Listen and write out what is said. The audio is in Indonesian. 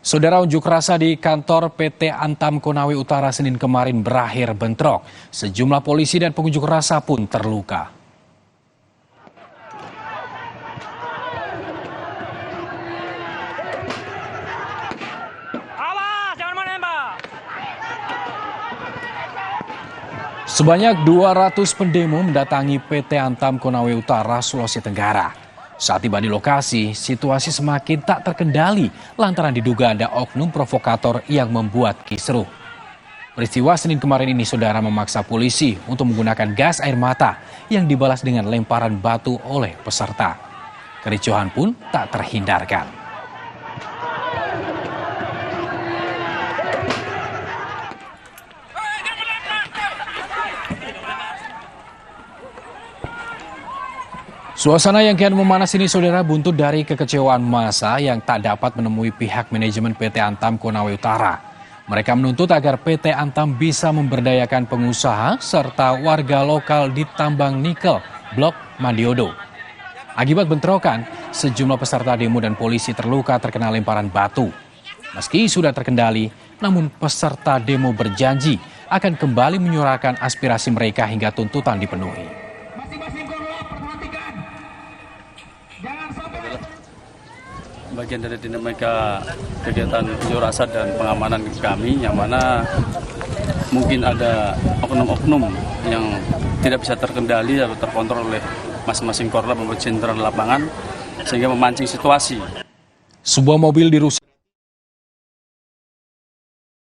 Saudara, unjuk rasa di kantor PT Antam Konawe Utara Senin kemarin berakhir bentrok. Sejumlah polisi dan pengunjuk rasa pun terluka. Awas, jangan menembak. Sebanyak 200 pendemo mendatangi PT Antam Konawe Utara, Sulawesi Tenggara. Saat tiba di lokasi, situasi semakin tak terkendali lantaran diduga ada oknum provokator yang membuat kisruh. Peristiwa Senin kemarin ini, saudara, memaksa polisi untuk menggunakan gas air mata yang dibalas dengan lemparan batu oleh peserta. Kericuhan pun tak terhindarkan. Suasana yang kian memanas ini, saudara, buntut dari kekecewaan massa yang tak dapat menemui pihak manajemen PT Antam Konawe Utara. Mereka menuntut agar PT Antam bisa memberdayakan pengusaha serta warga lokal di tambang nikel Blok Mandiodo. Akibat bentrokan, sejumlah peserta demo dan polisi terluka terkena lemparan batu. Meski sudah terkendali, namun peserta demo berjanji akan kembali menyuarakan aspirasi mereka hingga tuntutan dipenuhi. Bagian dari dinamika kegiatan unjuk rasa dan pengamanan kami, yang mana mungkin ada oknum-oknum yang tidak bisa terkendali atau terkontrol oleh masing-masing korlap maupun jenderal lapangan, sehingga memancing situasi. Sebuah mobil dirusak